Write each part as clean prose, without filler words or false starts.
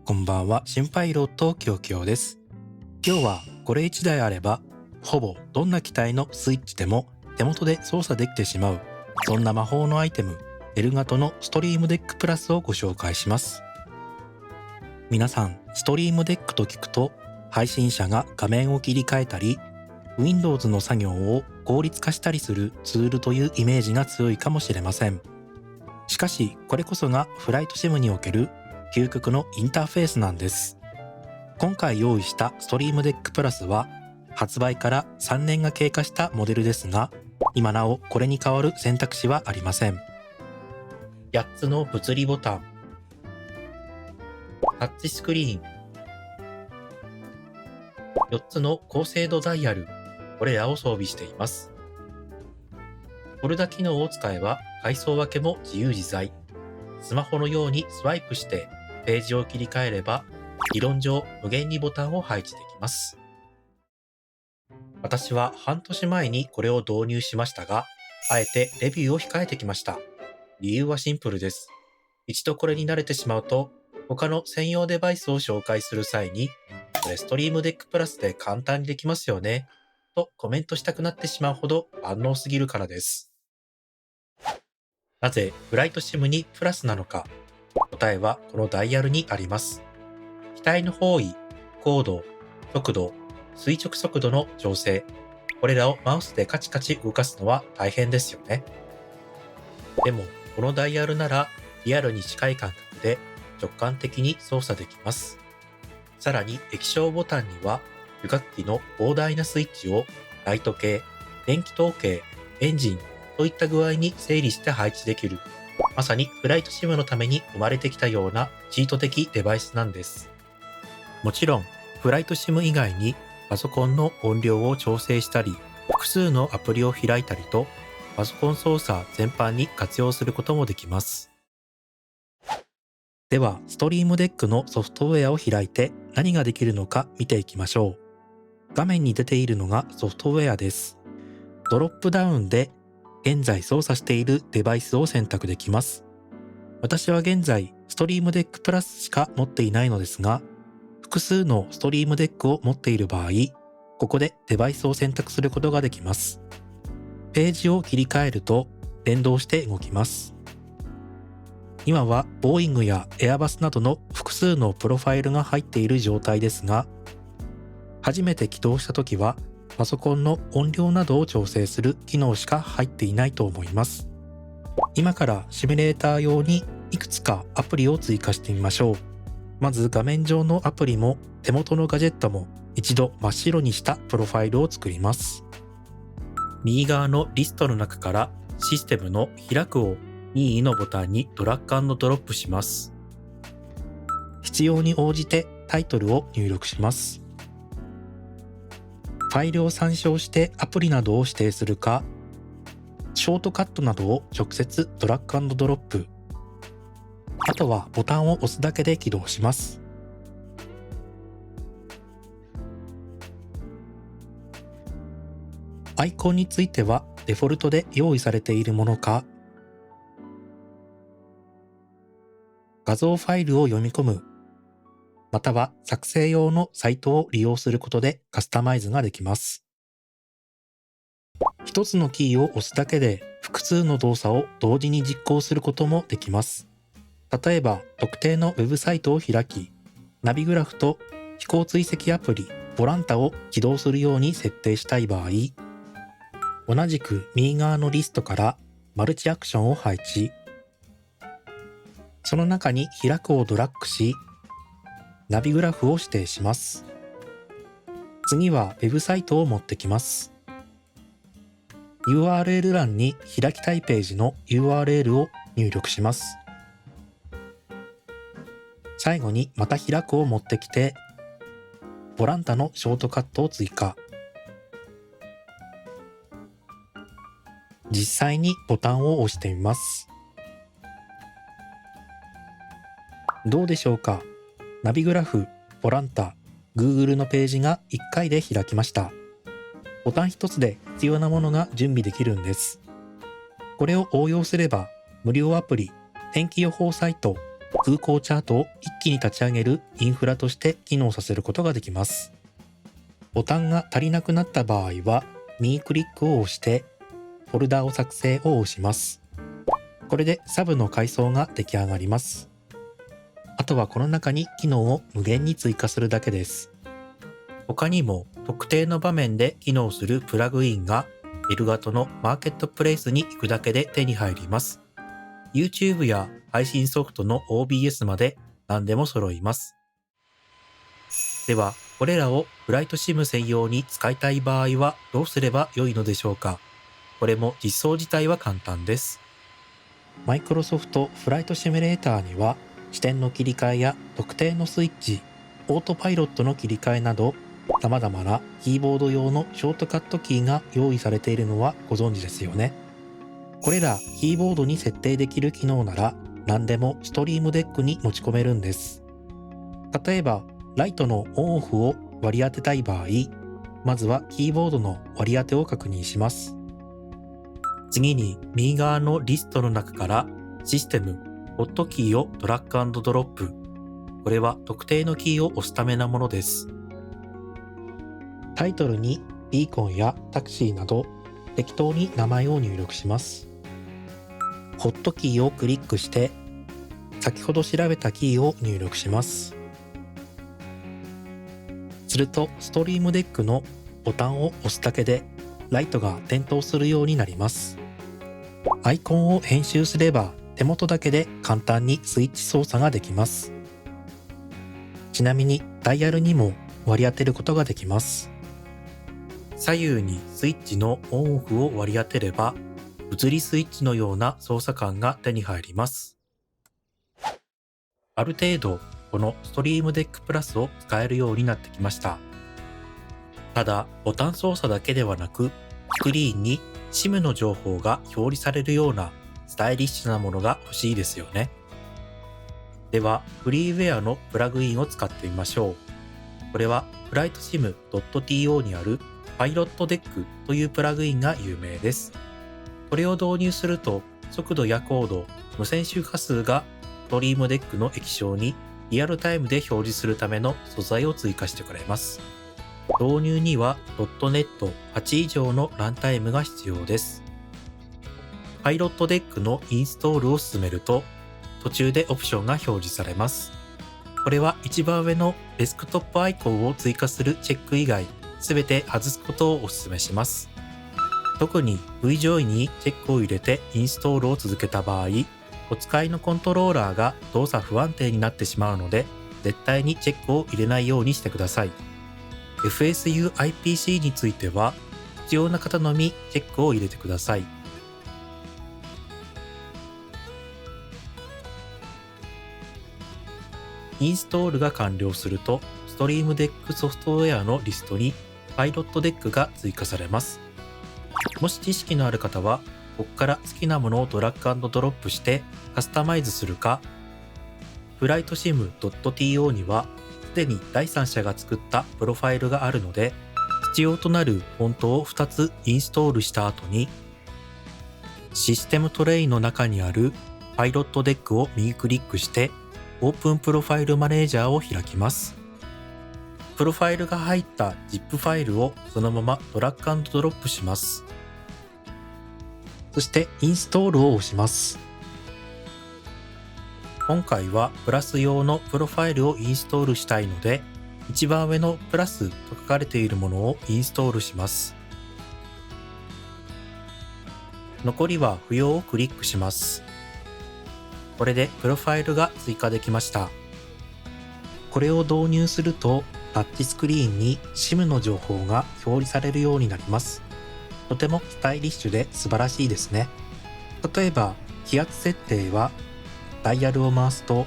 こんばんは、心配ロットキヨキヨです。今日はこれ1台あればほぼどんな機体のスイッチでも手元で操作できてしまう、そんな魔法のアイテムエルガトのストリームデックプラスをご紹介します。皆さん、ストリームデックと聞くと配信者が画面を切り替えたり Windows の作業を効率化したりするツールというイメージが強いかもしれません。しかしこれこそがフライトシムにおける究極のインターフェースなんです。今回用意したストリームデックプラスは発売から3年が経過したモデルですが、今なおこれに代わる選択肢はありません。8つの物理ボタン、タッチスクリーン、4つの高精度ダイヤル、これらを装備しています。フォルダ機能を使えば階層分けも自由自在。スマホのようにスワイプしてページを切り替えれば理論上無限にボタンを配置できます。私は半年前にこれを導入しましたが、あえてレビューを控えてきました。理由はシンプルです。一度これに慣れてしまうと、他の専用デバイスを紹介する際に、これストリームデックプラスで簡単にできますよね、とコメントしたくなってしまうほど万能すぎるからです。なぜフライトシムにプラスなのか、答えはこのダイヤルにあります。機体の方位、高度、速度、垂直速度の調整、これらをマウスでカチカチ動かすのは大変ですよね。でも、このダイヤルならリアルに近い感覚で直感的に操作できます。さらに液晶ボタンには旅客機の膨大なスイッチをライト系、電気統計、エンジンといった具合に整理して配置できる、まさにフライトシムのために生まれてきたようなチート的デバイスなんです。もちろん、フライトシム以外にパソコンの音量を調整したり、複数のアプリを開いたりと、パソコン操作全般に活用することもできます。では、ストリームデックのソフトウェアを開いて何ができるのか見ていきましょう。画面に出ているのがソフトウェアです。ドロップダウンで現在操作しているデバイスを選択できます。私は現在ストリームデックプラスしか持っていないのですが、複数のストリームデックを持っている場合、ここでデバイスを選択することができます。ページを切り替えると連動して動きます。今はボーイングやエアバスなどの複数のプロファイルが入っている状態ですが、初めて起動した時はパソコンの音量などを調整する機能しか入っていないと思います。今からシミュレーター用にいくつかアプリを追加してみましょう。まず画面上のアプリも手元のガジェットも一度真っ白にしたプロファイルを作ります。右側のリストの中からシステムの開くを任意のボタンにドラッグ&ドロップします。必要に応じてタイトルを入力します。ファイルを参照してアプリなどを指定するか、ショートカットなどを直接ドラッグ&ドロップ。あとはボタンを押すだけで起動します。アイコンについてはデフォルトで用意されているものか、画像ファイルを読み込む、または作成用のサイトを利用することでカスタマイズができます。一つのキーを押すだけで複数の動作を同時に実行することもできます。例えば特定のウェブサイトを開き、ナビグラフと飛行追跡アプリボランタを起動するように設定したい場合、同じく右側のリストからマルチアクションを配置、その中に開くをドラッグし、ナビグラフを指定します。次はウェブサイトを持ってきます。URL 欄に開きたいページの URL を入力します。最後にまた開くを持ってきて、ボランタのショートカットを追加。実際にボタンを押してみます。どうでしょうか？ナビグラフ、ボランタ、Google のページが1回で開きました。ボタン一つで必要なものが準備できるんです。これを応用すれば、無料アプリ、天気予報サイト、空港チャートを一気に立ち上げるインフラとして機能させることができます。ボタンが足りなくなった場合は右クリックを押してフォルダを作成を押します。これでサブの階層が出来上がります。あとはこの中に機能を無限に追加するだけです。他にも特定の場面で機能するプラグインがエルガトのマーケットプレイスに行くだけで手に入ります。YouTube や配信ソフトの OBS まで何でも揃います。では、これらをフライトシム専用に使いたい場合はどうすればよいのでしょうか。これも実装自体は簡単です。マイクロソフトフライトシミュレーターには視点の切り替えや特定のスイッチ、オートパイロットの切り替えなど様々なキーボード用のショートカットキーが用意されているのはご存知ですよね。これらキーボードに設定できる機能なら何でもストリームデックに持ち込めるんです。例えばライトのオンオフを割り当てたい場合、まずはキーボードの割り当てを確認します。次に右側のリストの中からシステム、ホットキーをドラッグ&ドロップ。これは特定のキーを押すためなものです。タイトルにビーコンやタクシーなど適当に名前を入力します。ホットキーをクリックして先ほど調べたキーを入力します。するとストリームデックのボタンを押すだけでライトが点灯するようになります。アイコンを編集すれば手元だけで簡単にスイッチ操作ができます。ちなみにダイヤルにも割り当てることができます。左右にスイッチのオンオフを割り当てれば物理スイッチのような操作感が手に入ります。ある程度このストリームデックプラスを使えるようになってきました。ただボタン操作だけではなくスクリーンに SIM の情報が表示されるようなスタイリッシュなものが欲しいですよね。ではフリーウェアのプラグインを使ってみましょう。これは FlightSim.to にあるパイロットデックというプラグインが有名です。これを導入すると速度や高度、無線周波数がストリームデックの液晶にリアルタイムで表示するための素材を追加してくれます。導入には .NET8 以上のランタイムが必要です。パイロットデックのインストールを進めると途中でオプションが表示されます。これは一番上のデスクトップアイコンを追加するチェック以外すべて外すことをお勧めします。特に VJoy にチェックを入れてインストールを続けた場合、お使いのコントローラーが動作不安定になってしまうので、絶対にチェックを入れないようにしてください。FSU-IPC については、必要な方のみチェックを入れてください。インストールが完了すると、ストリームデックソフトウェアのリストにパイロットデックが追加されます。もし知識のある方は、ここから好きなものをドラッグ&ドロップしてカスタマイズするか、FlightSim.to にはすでに第三者が作ったプロファイルがあるので、必要となるフォントを2つインストールした後に、システムトレイの中にあるパイロットデックを右クリックして、オープンプロファイルマネージャーを開きます。プロファイルが入った ZIP ファイルをそのままドラッグ&ドロップします。そしてインストールを押します。今回はプラス用のプロファイルをインストールしたいので、一番上のプラスと書かれているものをインストールします。残りは不要をクリックします。これでプロファイルが追加できました。これを導入するとタッチスクリーンに SIM の情報が表示されるようになります。とてもスタイリッシュで素晴らしいですね。例えば気圧設定はダイヤルを回すと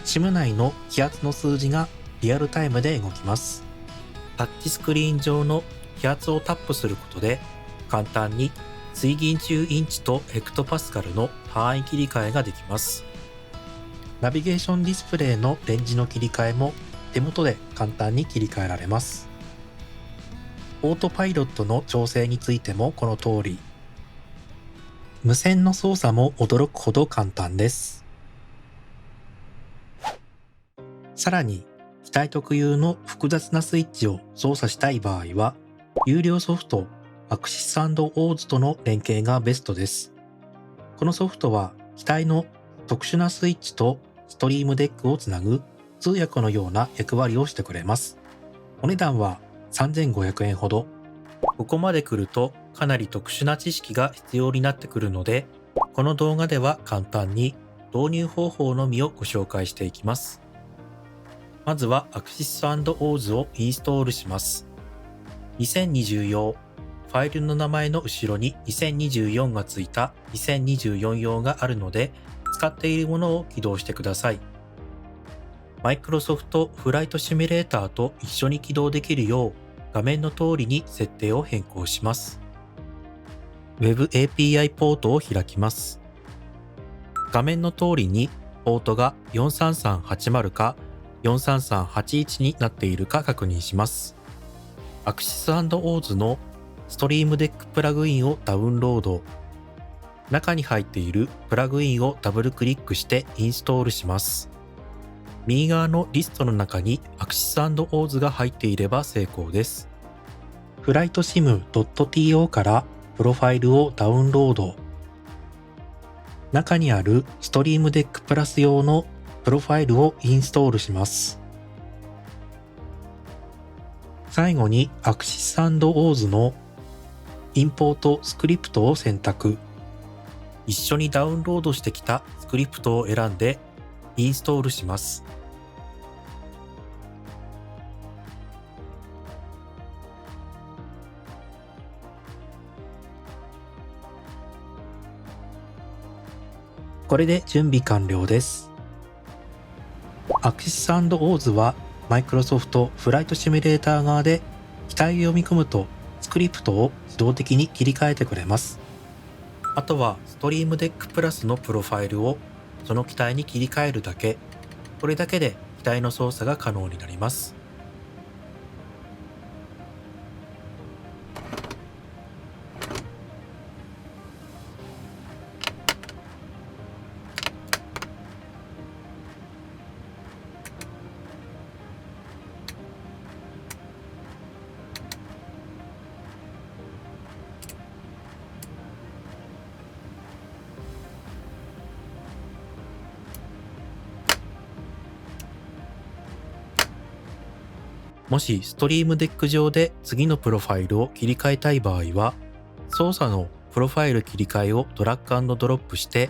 SIM 内の気圧の数字がリアルタイムで動きます。タッチスクリーン上の気圧をタップすることで簡単に水銀中インチとヘクトパスカルの単位切り替えができます。ナビゲーションディスプレイのレンジの切り替えも手元で簡単に切り替えられます。オートパイロットの調整についてもこの通り。無線の操作も驚くほど簡単です。さらに、機体特有の複雑なスイッチを操作したい場合は、有料ソフトアクシス&オーズとの連携がベストです。このソフトは機体の特殊なスイッチとストリームデックをつなぐ通訳のような役割をしてくれます。お値段は3500円ほど。ここまで来るとかなり特殊な知識が必要になってくるので、この動画では簡単に導入方法のみをご紹介していきます。まずはアクシス&オーズをインストールします。2020用、ファイルの名前の後ろに2024がついた2024用があるので、使っているものを起動してください。マイクロソフトフライトシミュレーターと一緒に起動できるよう、画面の通りに設定を変更します。Web API ポートを開きます。画面の通りにポートが43380か43381になっているか確認します。アクシス&オーズのストリームデックプラグインをダウンロード。中に入っているプラグインをダブルクリックしてインストールします。右側のリストの中にアクシス&オーズが入っていれば成功です。flightsim.to からプロファイルをダウンロード。中にあるストリームデックプラス用のプロファイルをインストールします。最後にアクシス&オーズのインポートスクリプトを選択。一緒にダウンロードしてきたスクリプトを選んでインストールします。これで準備完了です。アクシス&オーズはマイクロソフトフライトシミュレーター側で機体を読み込むとスクリプトを自動的に切り替えてくれます。あとはストリームデックプラスのプロファイルをその機体に切り替えるだけ。これだけで機体の操作が可能になります。もしストリームデック上で次のプロファイルを切り替えたい場合は、操作のプロファイル切り替えをドラッグ&ドロップして、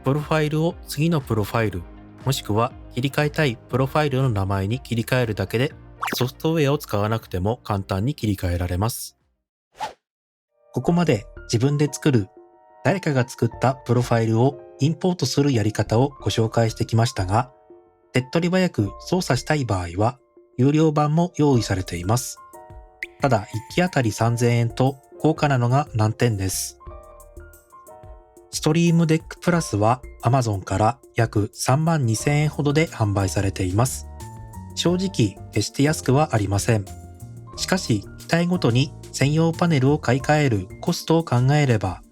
プロファイルを次のプロファイル、もしくは切り替えたいプロファイルの名前に切り替えるだけで、ソフトウェアを使わなくても簡単に切り替えられます。ここまで自分で作る、誰かが作ったプロファイルをインポートするやり方をご紹介してきましたが、手っ取り早く操作したい場合は、有料版も用意されています。ただ1機あたり3000円と高価なのが難点です。ストリームデックプラスは Amazon から約32000円ほどで販売されています。正直決して安くはありません。しかし機体ごとに専用パネルを買い替えるコストを考えれば、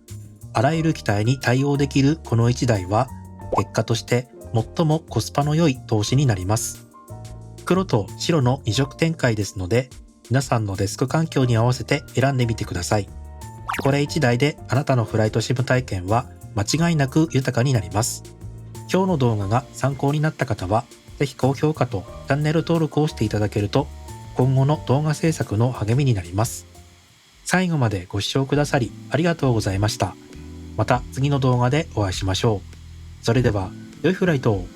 あらゆる機体に対応できるこの1台は結果として最もコスパの良い投資になります。黒と白の2色展開ですので、皆さんのデスク環境に合わせて選んでみてください。これ1台であなたのフライトシム体験は間違いなく豊かになります。今日の動画が参考になった方は、ぜひ高評価とチャンネル登録をしていただけると、今後の動画制作の励みになります。最後までご視聴くださりありがとうございました。また次の動画でお会いしましょう。それでは、良いフライトを。